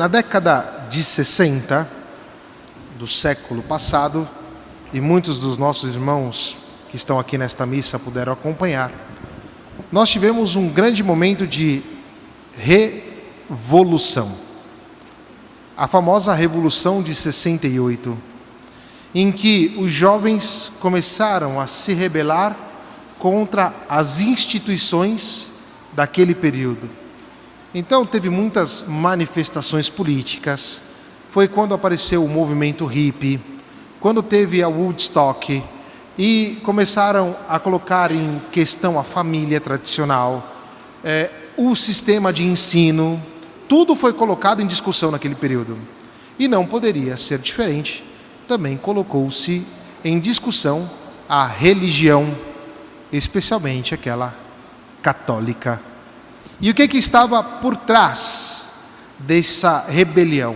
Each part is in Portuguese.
na década de 60 do século passado, e muitos dos nossos irmãos que estão aqui nesta missa puderam acompanhar, nós tivemos um grande momento de revolução. A famosa Revolução de 68, em que os jovens começaram a se rebelar contra as instituições daquele período. Então teve muitas manifestações políticas. Foi quando apareceu o movimento hippie, quando teve a Woodstock, e começaram a colocar em questão a família tradicional, o sistema de ensino. Tudo foi colocado em discussão naquele período. E não poderia ser diferente. Também colocou-se em discussão a religião, especialmente aquela católica. E o que estava por trás dessa rebelião?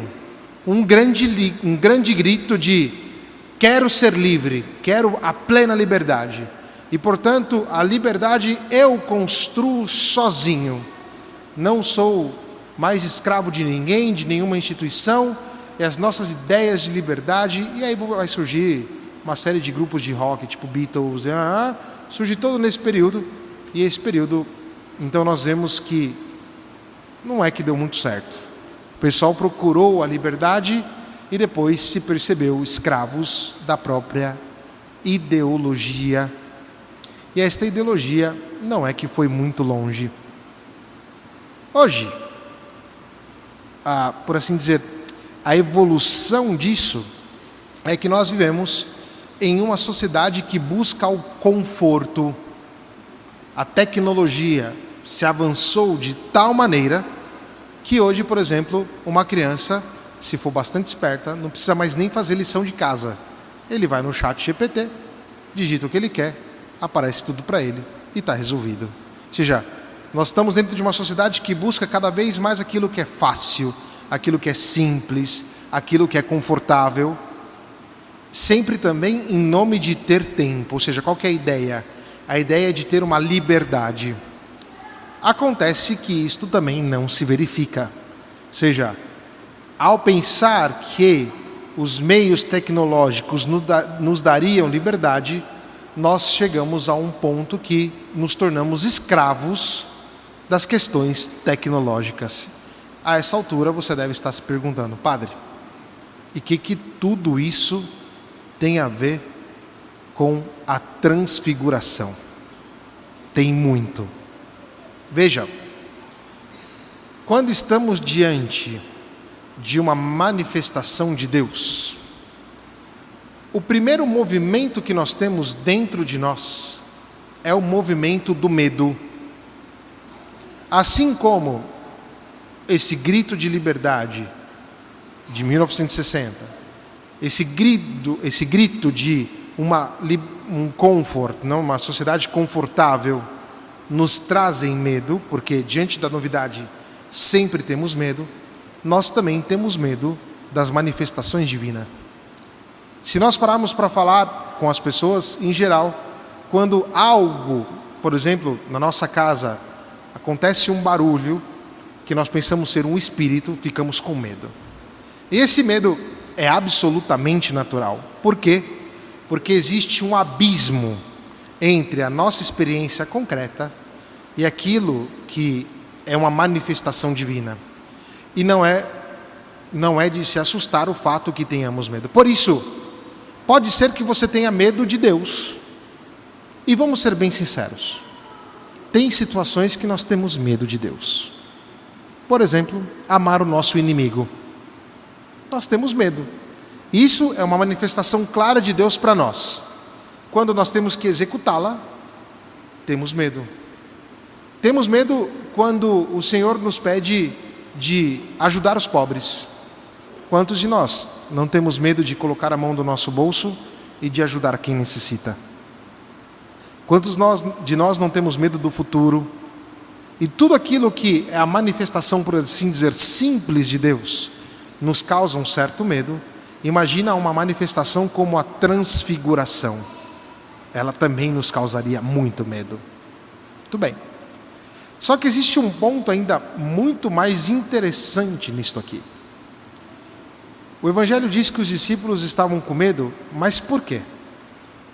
Um grande grito de: quero ser livre, quero a plena liberdade. E, portanto, a liberdade eu construo sozinho. Não sou mais escravo de ninguém, de nenhuma instituição, e as nossas ideias de liberdade. E aí vai surgir uma série de grupos de rock, tipo Beatles, surge todo nesse período. E esse período, então nós vemos que não é que deu muito certo. O pessoal procurou a liberdade e depois se percebeu escravos da própria ideologia. E esta ideologia não é que foi muito longe. Hoje, por assim dizer, a evolução disso é que nós vivemos em uma sociedade que busca o conforto. A tecnologia se avançou de tal maneira que hoje, por exemplo, uma criança, se for bastante esperta, não precisa mais nem fazer lição de casa. Ele vai no chat GPT, digita o que ele quer, aparece tudo para ele e está resolvido. Ou seja, nós estamos dentro de uma sociedade que busca cada vez mais aquilo que é fácil, aquilo que é simples, aquilo que é confortável, sempre também em nome de ter tempo. Ou seja, qual que é a ideia? A ideia é de ter uma liberdade. Acontece que isto também não se verifica. Ou seja, ao pensar que os meios tecnológicos nos dariam liberdade, nós chegamos a um ponto que nos tornamos escravos das questões tecnológicas. A essa altura você deve estar se perguntando: padre, e que tudo isso tem a ver com a transfiguração? Tem muito. Veja, quando estamos diante de uma manifestação de Deus, o primeiro movimento que nós temos dentro de nós é o movimento do medo. Assim como esse grito de liberdade de 1960, esse grito de um comfort, não, uma sociedade confortável, nos trazem medo, porque diante da novidade sempre temos medo. Nós também temos medo das manifestações divinas. Se nós pararmos para falar com as pessoas em geral, quando algo, por exemplo, na nossa casa, acontece um barulho que nós pensamos ser um espírito, ficamos com medo. E esse medo é absolutamente natural. Por quê? Porque existe um abismo entre a nossa experiência concreta e aquilo que é uma manifestação divina. E não é de se assustar o fato que tenhamos medo. Por isso, pode ser que você tenha medo de Deus. E vamos ser bem sinceros. Tem situações que nós temos medo de Deus. Por exemplo, amar o nosso inimigo. Nós temos medo. Isso é uma manifestação clara de Deus para nós. Quando nós temos que executá-la, temos medo. Temos medo quando o Senhor nos pede de ajudar os pobres. Quantos de nós não temos medo de colocar a mão no nosso bolso e de ajudar quem necessita? Quantos de nós não temos medo do futuro? E tudo aquilo que é a manifestação, por assim dizer, simples de Deus, nos causa um certo medo. Imagina uma manifestação como a transfiguração. Ela também nos causaria muito medo. Muito bem. Só que existe um ponto ainda muito mais interessante nisto aqui. O Evangelho diz que os discípulos estavam com medo, mas por quê?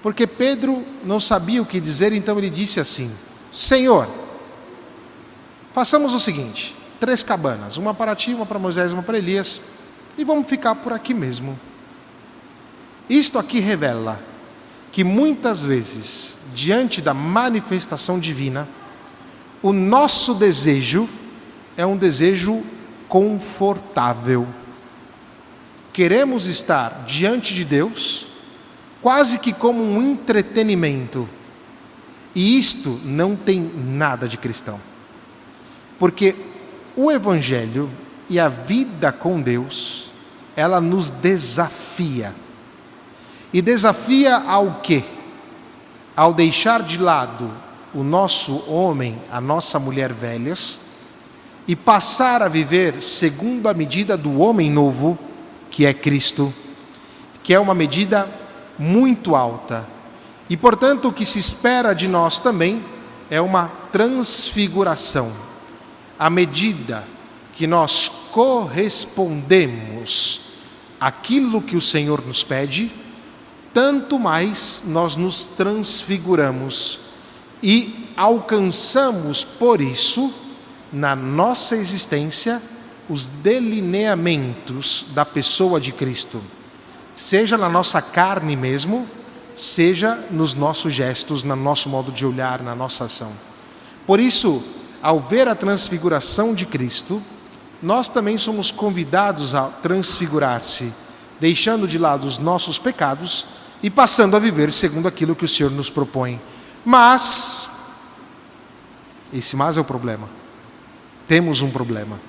Porque Pedro não sabia o que dizer, então ele disse assim: Senhor, façamos o seguinte, 3 cabanas, uma para ti, uma para Moisés, uma para Elias, e vamos ficar por aqui mesmo. Isto aqui revela que muitas vezes, diante da manifestação divina, o nosso desejo é um desejo confortável. Queremos estar diante de Deus quase que como um entretenimento. E isto não tem nada de cristão. Porque o Evangelho e a vida com Deus, ela nos desafia. E desafia ao quê? Ao deixar de lado o nosso homem, a nossa mulher velhas, e passar a viver segundo a medida do homem novo, que é Cristo, que é uma medida muito alta. E, portanto, o que se espera de nós também é uma transfiguração. À medida que nós correspondemos àquilo que o Senhor nos pede, tanto mais nós nos transfiguramos e alcançamos, por isso, na nossa existência, os delineamentos da pessoa de Cristo, seja na nossa carne mesmo, seja nos nossos gestos, no nosso modo de olhar, na nossa ação. Por isso, ao ver a transfiguração de Cristo, nós também somos convidados a transfigurar-se, deixando de lado os nossos pecados e passando a viver segundo aquilo que o Senhor nos propõe. Mas, esse mas é o problema. Temos um problema.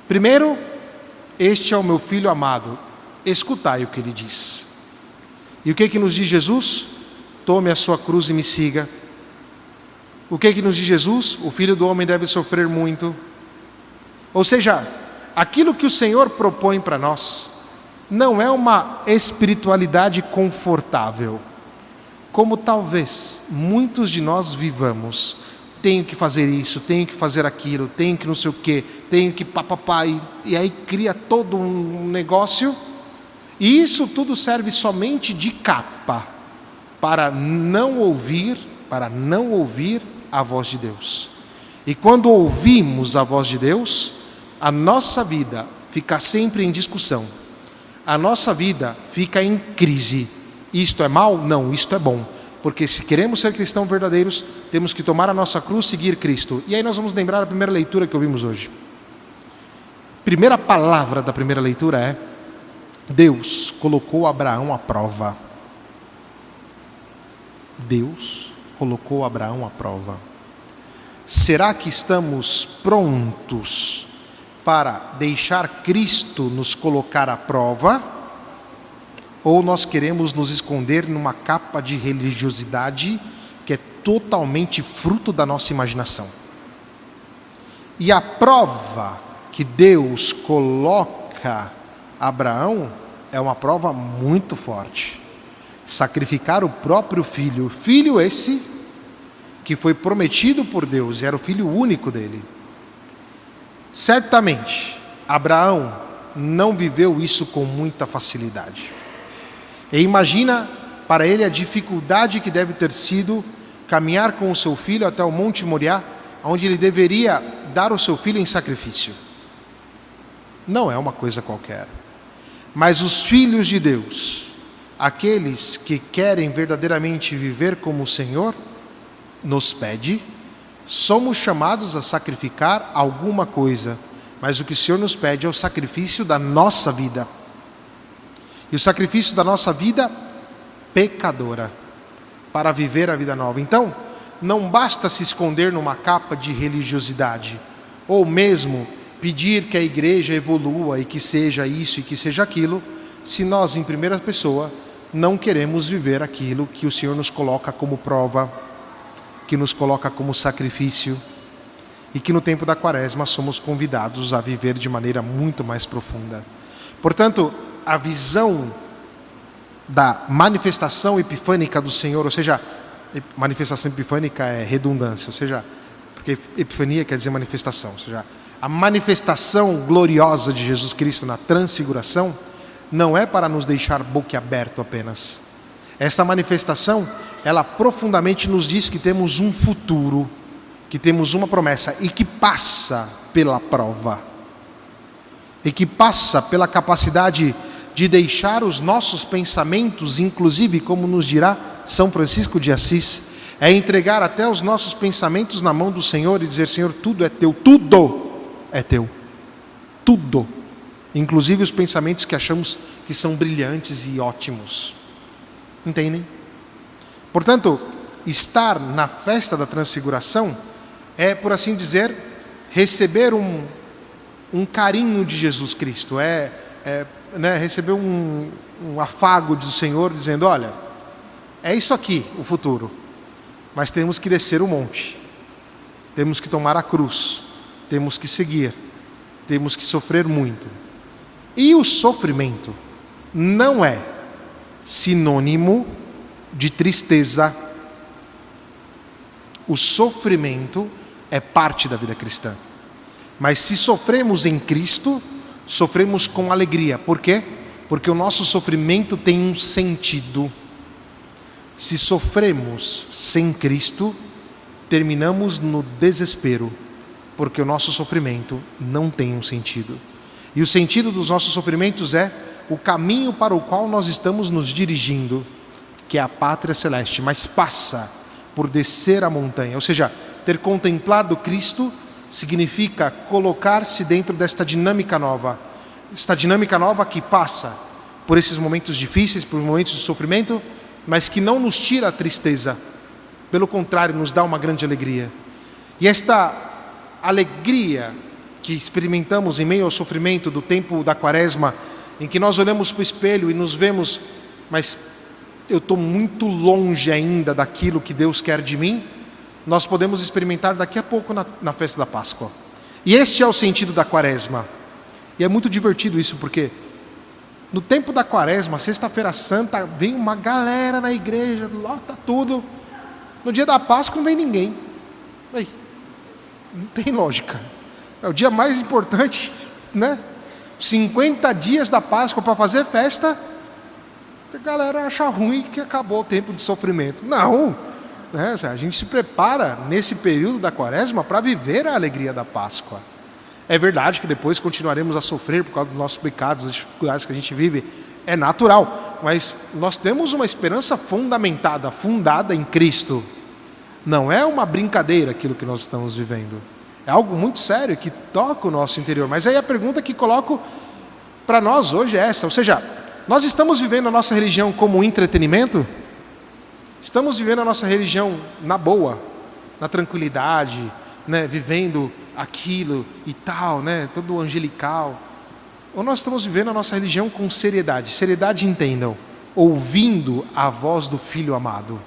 Primeiro, este é o meu filho amado, escutai o que ele diz. E o que nos diz Jesus? Tome a sua cruz e me siga. O que nos diz Jesus? O Filho do Homem deve sofrer muito. Ou seja, aquilo que o Senhor propõe para nós não é uma espiritualidade confortável, como talvez muitos de nós vivamos. Tenho que fazer isso, tenho que fazer aquilo, tenho que não sei o quê, tenho que papapá, e aí cria todo um negócio, e isso tudo serve somente de capa para não ouvir a voz de Deus. E quando ouvimos a voz de Deus, a nossa vida fica sempre em discussão, a nossa vida fica em crise. Isto é mal? Não, isto é bom. Porque se queremos ser cristãos verdadeiros, temos que tomar a nossa cruz e seguir Cristo. E aí nós vamos lembrar a primeira leitura que ouvimos hoje. Primeira palavra da primeira leitura é: Deus colocou Abraão à prova. Deus colocou Abraão à prova. Será que estamos prontos para deixar Cristo nos colocar à prova? Ou nós queremos nos esconder numa capa de religiosidade que é totalmente fruto da nossa imaginação? E a prova que Deus coloca a Abraão é uma prova muito forte. Sacrificar o próprio filho, filho esse que foi prometido por Deus, era o filho único dele. Certamente, Abraão não viveu isso com muita facilidade. E imagina para ele a dificuldade que deve ter sido caminhar com o seu filho até o Monte Moriá, onde ele deveria dar o seu filho em sacrifício. Não é uma coisa qualquer. Mas os filhos de Deus, aqueles que querem verdadeiramente viver como o Senhor nos pede, somos chamados a sacrificar alguma coisa, mas o que o Senhor nos pede é o sacrifício da nossa vida. E o sacrifício da nossa vida pecadora, para viver a vida nova. Então, não basta se esconder numa capa de religiosidade, ou mesmo pedir que a igreja evolua e que seja isso e que seja aquilo, se nós, em primeira pessoa, não queremos viver aquilo que o Senhor nos coloca como prova, que nos coloca como sacrifício, e que no tempo da Quaresma somos convidados a viver de maneira muito mais profunda. Portanto, a visão da manifestação epifânica do Senhor, ou seja, manifestação epifânica é redundância, ou seja, porque epifania quer dizer manifestação, ou seja, a manifestação gloriosa de Jesus Cristo na transfiguração não é para nos deixar boquiaberto apenas. Essa manifestação, ela profundamente nos diz que temos um futuro, que temos uma promessa e que passa pela prova. E que passa pela capacidade de deixar os nossos pensamentos, inclusive, como nos dirá São Francisco de Assis, é entregar até os nossos pensamentos na mão do Senhor e dizer: Senhor, tudo é teu, tudo é teu, tudo, inclusive os pensamentos que achamos que são brilhantes e ótimos. Entendem? Portanto, estar na festa da transfiguração é, por assim dizer, receber um carinho de Jesus Cristo, receber um afago do Senhor, dizendo: olha, é isso aqui o futuro, mas temos que descer o monte, temos que tomar a cruz, temos que seguir, temos que sofrer muito. E o sofrimento não é sinônimo de tristeza. O sofrimento é parte da vida cristã. Mas se sofremos em Cristo, sofremos com alegria. Por quê? Porque o nosso sofrimento tem um sentido. Se sofremos sem Cristo, terminamos no desespero, porque o nosso sofrimento não tem um sentido. E o sentido dos nossos sofrimentos é o caminho para o qual nós estamos nos dirigindo, que é a pátria celeste, mas passa por descer a montanha. Ou seja, ter contemplado Cristo significa colocar-se dentro desta dinâmica nova. Esta dinâmica nova que passa por esses momentos difíceis, por momentos de sofrimento, mas que não nos tira a tristeza. Pelo contrário, nos dá uma grande alegria. E esta alegria que experimentamos em meio ao sofrimento do tempo da Quaresma, em que nós olhamos para o espelho e nos vemos, mas eu estou muito longe ainda daquilo que Deus quer de mim, nós podemos experimentar daqui a pouco na festa da Páscoa. E este é o sentido da Quaresma. E é muito divertido isso, porque no tempo da Quaresma, sexta-feira santa, vem uma galera na igreja, lota tudo. No dia da Páscoa não vem ninguém. Aí, não tem lógica. É o dia mais importante, né? 50 dias da Páscoa para fazer festa, a galera acha ruim que acabou o tempo de sofrimento. Não, né? A gente se prepara nesse período da Quaresma para viver a alegria da Páscoa. É verdade que depois continuaremos a sofrer por causa dos nossos pecados, das dificuldades que a gente vive, é natural, mas nós temos uma esperança fundada em Cristo. Não é uma brincadeira aquilo que nós estamos vivendo. É algo muito sério que toca o nosso interior. Mas aí a pergunta que coloco para nós hoje é essa. Ou seja, nós estamos vivendo a nossa religião como um entretenimento? Estamos vivendo a nossa religião na boa, na tranquilidade, né? Vivendo aquilo e tal, né? Todo angelical. Ou nós estamos vivendo a nossa religião com seriedade? Seriedade, entendam, ouvindo a voz do Filho amado.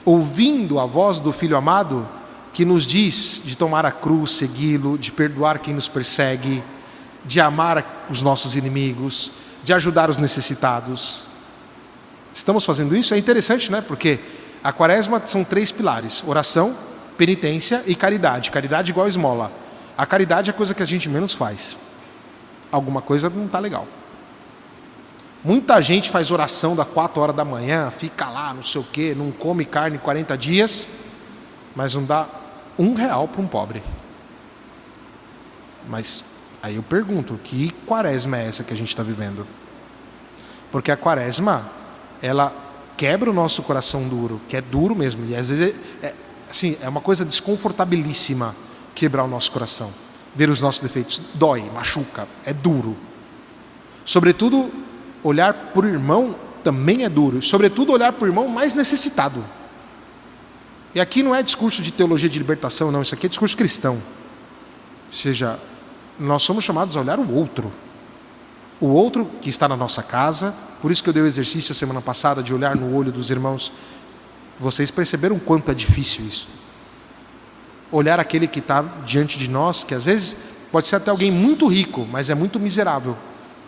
Ouvindo a voz do Filho amado, que nos diz de tomar a cruz, segui-lo, de perdoar quem nos persegue, de amar os nossos inimigos, de ajudar os necessitados. Estamos fazendo isso? É interessante, né? Porque a Quaresma são 3 pilares: oração, penitência e caridade. Caridade igual esmola. A caridade é a coisa que a gente menos faz. Alguma coisa não está legal. Muita gente faz oração das 4 horas da manhã, fica lá, não sei o quê, não come carne 40 dias, mas não dá R$1 para um pobre. Mas aí eu pergunto, que Quaresma é essa que a gente está vivendo? Porque a Quaresma, ela quebra o nosso coração duro, que é duro mesmo, e às vezes é uma coisa desconfortabilíssima quebrar o nosso coração, ver os nossos defeitos, dói, machuca, é duro. Sobretudo, olhar para o irmão também é duro, sobretudo olhar para o irmão mais necessitado. E aqui não é discurso de teologia de libertação, não, isso aqui é discurso cristão. Ou seja, nós somos chamados a olhar o outro que está na nossa casa. Por isso que eu dei o exercício a semana passada de olhar no olho dos irmãos. Vocês perceberam quanto é difícil isso? Olhar aquele que está diante de nós, que às vezes pode ser até alguém muito rico, mas é muito miserável,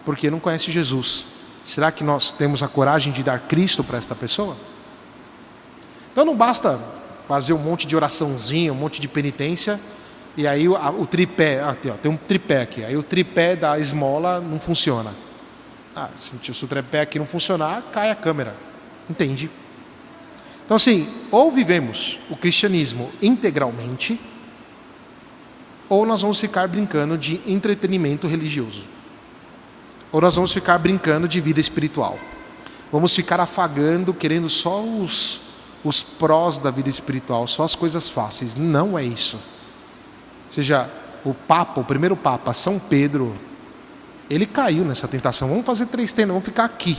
porque não conhece Jesus. Será que nós temos a coragem de dar Cristo para esta pessoa? Então não basta fazer um monte de oraçãozinha, um monte de penitência, E aí o tripé, aqui, ó, tem um tripé aqui, aí o tripé da esmola não funciona. Se o tripé aqui não funcionar, cai a câmera. Entende? Então assim, ou vivemos o cristianismo integralmente, ou nós vamos ficar brincando de entretenimento religioso. Ou nós vamos ficar brincando de vida espiritual. Vamos ficar afagando, querendo só os prós da vida espiritual, só as coisas fáceis. Não é isso. Ou seja, o primeiro Papa, São Pedro, ele caiu nessa tentação. Vamos fazer 3 tendas, vamos ficar aqui.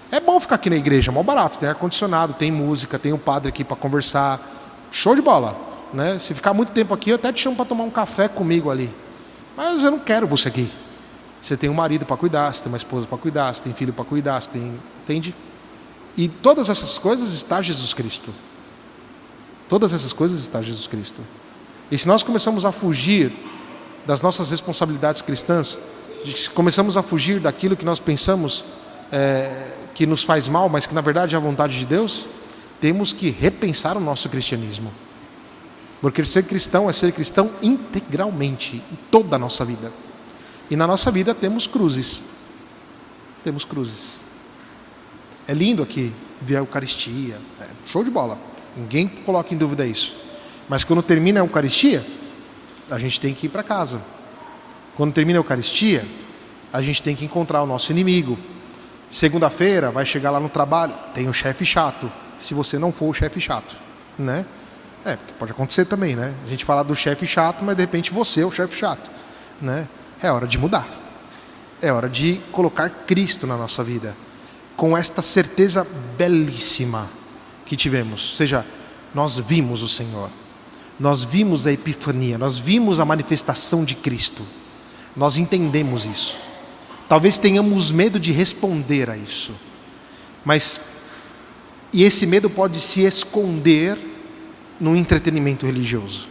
É bom ficar aqui na igreja, é mal barato, tem ar-condicionado, tem música, tem um padre aqui para conversar. Show de bola, né? Se ficar muito tempo aqui, eu até te chamo para tomar um café comigo ali. Mas eu não quero você aqui. Você tem um marido para cuidar, você tem uma esposa para cuidar, você tem filho para cuidar, você tem... Entende? E todas essas coisas está Jesus Cristo. Todas essas coisas está Jesus Cristo. E se nós começamos a fugir das nossas responsabilidades cristãs, começamos a fugir daquilo que nós pensamos que nos faz mal, mas que na verdade é a vontade de Deus, temos que repensar o nosso cristianismo. Porque ser cristão é ser cristão integralmente, em toda a nossa vida. E na nossa vida temos cruzes. Temos cruzes. É lindo aqui ver a Eucaristia. Show de bola. Ninguém coloca em dúvida isso. Mas quando termina a Eucaristia, a gente tem que ir para casa. Quando termina a Eucaristia, a gente tem que encontrar o nosso inimigo. Segunda-feira vai chegar lá no trabalho, tem um chefe chato. Se você não for o chefe chato, né? Porque pode acontecer também, né? A gente fala do chefe chato, mas de repente você é o chefe chato, né? É hora de mudar. É hora de colocar Cristo na nossa vida. Com esta certeza belíssima que tivemos. Ou seja, nós vimos o Senhor. Nós vimos a epifania. Nós vimos a manifestação de Cristo. Nós entendemos isso. Talvez tenhamos medo de responder a isso. E esse medo pode se esconder no entretenimento religioso.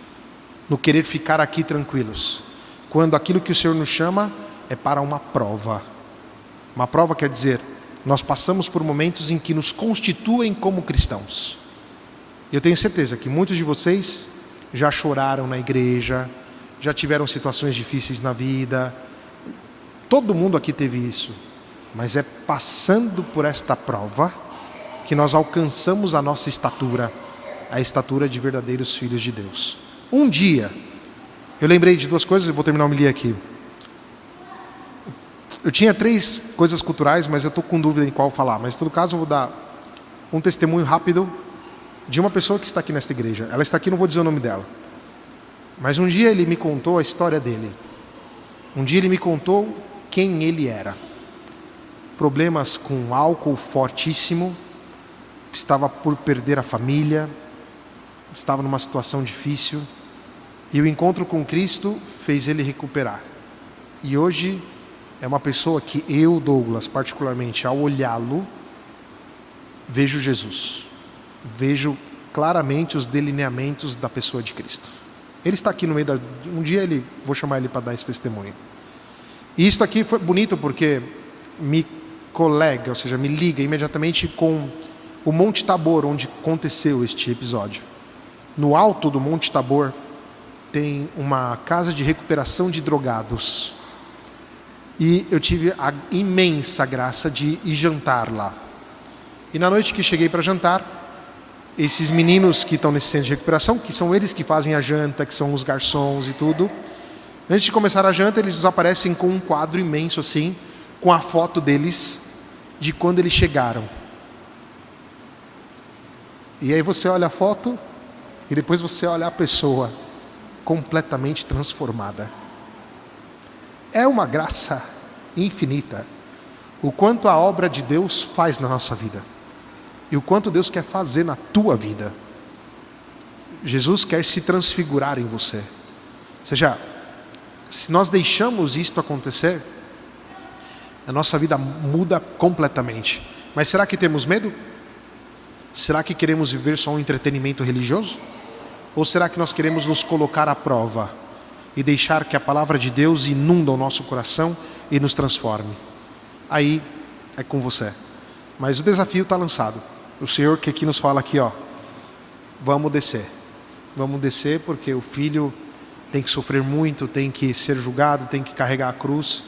No querer ficar aqui tranquilos. Quando aquilo que o Senhor nos chama é para uma prova. Uma prova quer dizer, nós passamos por momentos em que nos constituem como cristãos. Eu tenho certeza que muitos de vocês já choraram na igreja, já tiveram situações difíceis na vida. Todo mundo aqui teve isso. Mas é passando por esta prova que nós alcançamos a nossa estatura, a estatura de verdadeiros filhos de Deus. Um dia, eu lembrei de 2 coisas, eu vou terminar o homilia aqui. Eu tinha 3 coisas culturais, mas eu estou com dúvida em qual falar. Mas, em todo caso, eu vou dar um testemunho rápido de uma pessoa que está aqui nesta igreja. Ela está aqui, não vou dizer o nome dela. Mas um dia ele me contou a história dele. Um dia ele me contou quem ele era. Problemas com álcool fortíssimo, estava por perder a família, estava numa situação difícil. E o encontro com Cristo fez ele recuperar. E hoje é uma pessoa que eu, Douglas, particularmente, ao olhá-lo, vejo Jesus. Vejo claramente os delineamentos da pessoa de Cristo. Ele está aqui no meio um dia vou chamar ele para dar esse testemunho. E isso aqui foi bonito porque me colega, ou seja, me liga imediatamente com o Monte Tabor, onde aconteceu este episódio. No alto do Monte Tabor tem uma casa de recuperação de drogados. E eu tive a imensa graça de ir jantar lá. E na noite que cheguei para jantar, esses meninos que estão nesse centro de recuperação, que são eles que fazem a janta, que são os garçons e tudo, antes de começar a janta, eles aparecem com um quadro imenso assim, com a foto deles, de quando eles chegaram. E aí você olha a foto, e depois você olha a pessoa, completamente transformada. É uma graça infinita o quanto a obra de Deus faz na nossa vida e o quanto Deus quer fazer na tua vida. Jesus quer se transfigurar em você. Ou seja, se nós deixamos isto acontecer, a nossa vida muda completamente. Mas será que temos medo? Será que queremos viver só um entretenimento religioso? Ou será que nós queremos nos colocar à prova e deixar que a palavra de Deus inunda o nosso coração e nos transforme? Aí é com você. Mas o desafio está lançado. O Senhor que aqui nos fala aqui, vamos descer. Vamos descer porque o filho tem que sofrer muito, tem que ser julgado, tem que carregar a cruz.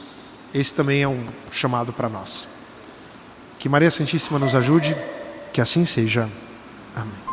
Esse também é um chamado para nós. Que Maria Santíssima nos ajude, que assim seja. Amém.